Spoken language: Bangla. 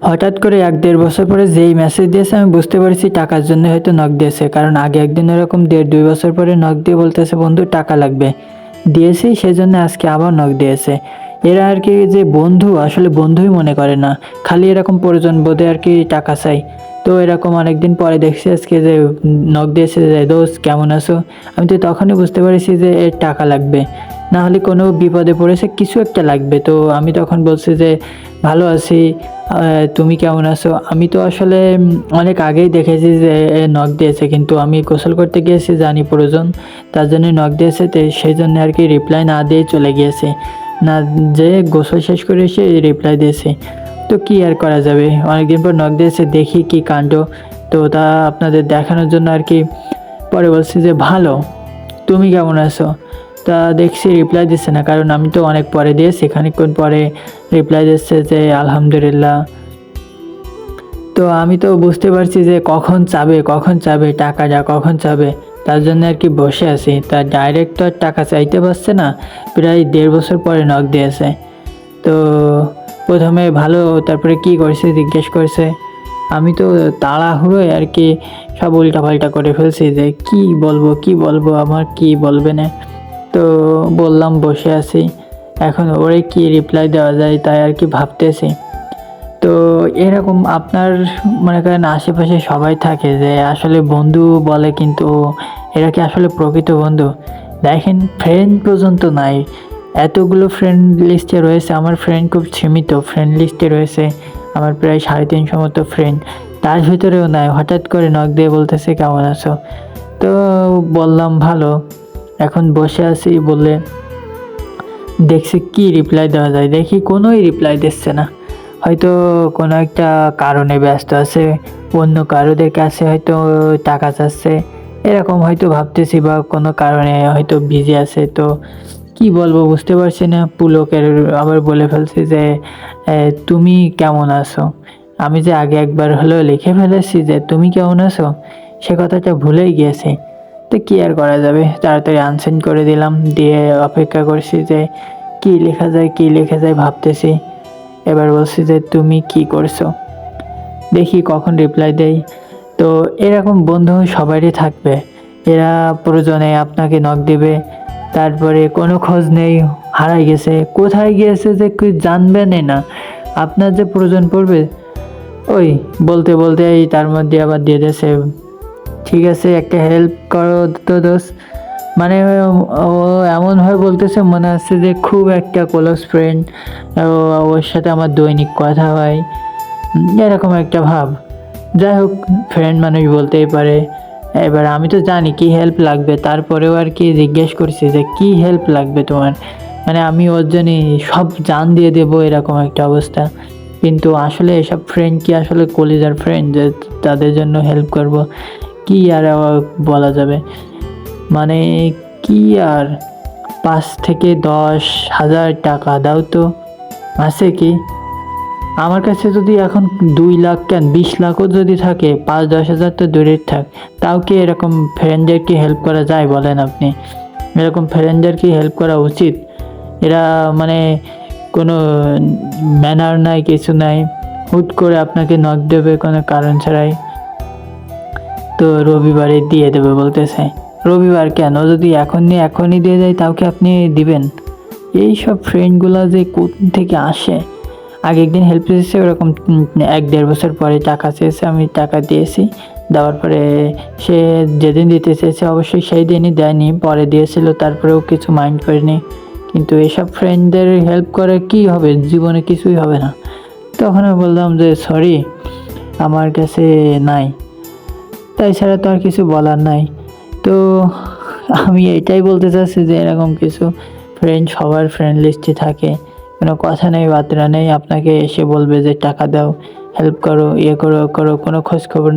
হঠাৎ করে ১-১.৫ বছর পরে যেই মেসেজ দিয়েছে আমি বুঝতে পারছি টাকার জন্য হয়তো নক দিয়েছে। কারণ আগে একদিন এরকম ১.৫-২ বছর পরে নক দিয়ে বলতেছে বন্ধু টাকা লাগবে। দিয়েছি সেজন্য আজকে আবার নক দিয়েছে। এরা আরকি যে বন্ধু আসলে বন্ধুই মনে করে না। খালি এরকম প্রয়োজন বোধে আরকি টাকা চায়। তো এরকম অনেকদিন পরে দেখছি আজকে যে নক দিয়েছে যে দোস্ত কেমন আছো? আমি তো তখনই বুঝতে পেরেছি যে এর টাকা লাগবে। না হলে কোনো বিপদে পড়েছে কিছু একটা লাগবে। তো আমি তখন বলছি যে ভালো আছি। তুমি কেমন আছো? আমি তো আসলে অনেক আগেই দেখেছি যে এ নক দিয়েছে কিন্তু আমি গোসল করতে গিয়েছি জানি প্রয়োজন। তার জন্যই নক দিয়েছে তো সেইজন্য আরকি রিপ্লাই না দিয়েই চলে গিয়েছি। না যেয়ে গোসল শেষ করে এসে রিপ্লাই দিয়েছি। তো কি আর করা যাবে? অনেকদিন পর নক দিয়েছে দেখি কি কাণ্ড। তো তা আপনাদের দেখানোর জন্য আরকি পরে বলছি যে ভালো। তুমি কেমন আছো? তা দেখছি রিপ্লাই দিচ্ছে না কারণ আমি তো অনেক পরে দিয়েছি। খানিকক্ষণ পরে রিপ্লাই দিচ্ছে যে আলহামদুলিল্লাহ। তো আমি তো বুঝতে পারছি যে কখন চাবে টাকাটা কখন চাবে। তার জন্য আরকি বসে আছি। তা ডাইরেক্ট তো আর টাকা চাইতে পারছে না। প্রায় ১.৫ বছর পরে নক দিয়েছে। তো ১ম এ ভালো তারপরে কি করছে জিজ্ঞেস করছে। আমি তো তাড়াহুড়োয় আরকি সব উল্টাপাল্টা করে ফেলছি যে কি বলবো আমার কি বলবে না। তো বললাম বসে আছি। এখন ওরে কি রিপ্লাই দেওয়া যায় তাই আরকি ভাবতেছি। তো এরকম আপনার মনে করেন আশেপাশে সবাই থাকে যে আসলে বন্ধু বলে কিন্তু এরা কি আসলে প্রকৃত বন্ধু? দেখেন ফ্রেন্ড পর্যন্ত নাই। এতগুলো ফ্রেন্ড লিস্টে রয়েছে আমার ফ্রেন্ড খুব সীমিত। ফ্রেন্ড লিস্টে রয়েছে আমার প্রায় ৩৫০ মতো ফ্রেন্ড। তার ভিতরেও নাই হঠাৎ করে নক দিয়ে বলতেছে কেমন আছো? তো বললাম ভালো। এখন বসে আছি বলে দেখছি কি রিপ্লাই দেওয়া যায়। দেখি কোনোই রিপ্লাই দিচ্ছে না। হয়তো কোনো একটা কারণে ব্যস্ত আছে। অন্য কারোদের কাছে হয়তো টাকা চাচ্ছে। এরকম হয়তো ভাবতেছি বা কোনো কারণে হয়তো বিজি আছে। তো কি বলবো বুঝতে পারছি না। পুলকের আবার বলে ফেলছি যে তুমি কেমন আছো? আমি যে আগে একবার হলেও লিখে ফেলেছি যে তুমি কেমন আছো? সে কথাটা ভুলেই গিয়েছি। তো কি আর করা যাবে? তাড়াতাড়ি আনসেন্ড করে দিলাম। দিয়ে অপেক্ষা করছি যে কি লেখা যায় ভাবতেছি। এবার বলছি যে তুমি কি করছো? দেখি কখন রিপ্লাই দেয়। তো এরকম বন্ধু সবারই থাকবে। এরা প্রয়োজনে আপনাকে নক দিবে। তারপরে কোনো খোঁজ নেই, হারাই গেছে। কোথায় গিয়েছে যে কি জানবেনই না। আপনার যে প্রয়োজন পড়বে ওই বলতেই তার মধ্যে আবার দিয়ে দিয়েছে ঠিক আছে একটা হেল্প করো তো দোস্ত। মানে ও এমনভাবে বলতেছে মনে হচ্ছে যে খুব একটা ক্লোজ ফ্রেন্ড। ওর সাথে আমার দৈনিক কথা হয়। এরকম একটা ভাব। যাই হোক ফ্রেন্ড মানুষ বলতেই পারে। এবার আমি তো জানি কি হেল্প লাগবে তারপরেও আর কি জিজ্ঞেস করছি যে কি হেল্প লাগবে তোমার? মানে আমি ওর জন্যে সব জান দিয়ে দেবো এরকম একটা অবস্থা। কিন্তু আসলে এসব ফ্রেন্ড কি আসলে কলিজার ফ্রেন্ড যে তাদের জন্য হেল্প করব? কি আর বলা যাবে? মানে কি আর ৫ থেকে ১০,০০০ টাকা দাও তো। আছে কি? আমার কাছে যদি এখন ২ লাখ কেন ২০ লাখও যদি থাকে ৫-১০ হাজার তো দূরের থাক। তাও কি এরকম ফ্রেন্ডদের কি হেল্প করা যায় বলেন আপনি? এরকম ফ্রেন্ডদের কি হেল্প করা উচিত? এরা মানে কোনো ম্যানার নাই কিছু নাই। হুট করে আপনাকে নক দেবে কোনো কারণ ছাড়াই। তো রবিবারে দিয়ে দেবে বলতেছে। রবিবার কেন? যদি এখনই দিয়ে যায় তাও কি আপনি দিবেন? এইসব ফ্রেন্ডগুলা যে কোথ থেকে আসে? আগে একদিন হেল্প চেয়েছে ওরকম ১-১.৫ বছর পরে টাকা চেয়েছে আমি টাকা দিয়েছি। দেওয়ার পরে সে যেদিন দিতে চেয়েছে অবশ্যই সেই দিনই দেয়নি। পরে দিয়েছিল তারপরেও কিছু মাইন্ড করিনি। কিন্তু এসব ফ্রেন্ডদের হেল্প করে কি হবে? জীবনে কিছুই হবে না। তখন আমি বললাম যে সরি আমার কাছে নাই। তাই ছাড়া তো আর কিছু বলার নাই। তো আমি এটাই বলতে চাচ্ছি যে এরকম কিছু ফ্রেন্ড সবার ফ্রেন্ড লিস্টে থাকে। কোনো কথা নেই বার্তা নেই আপনাকে এসে বলবে যে টাকা দাও, হেল্প করো, ইয়ে করো, কোনো খোঁজ খবর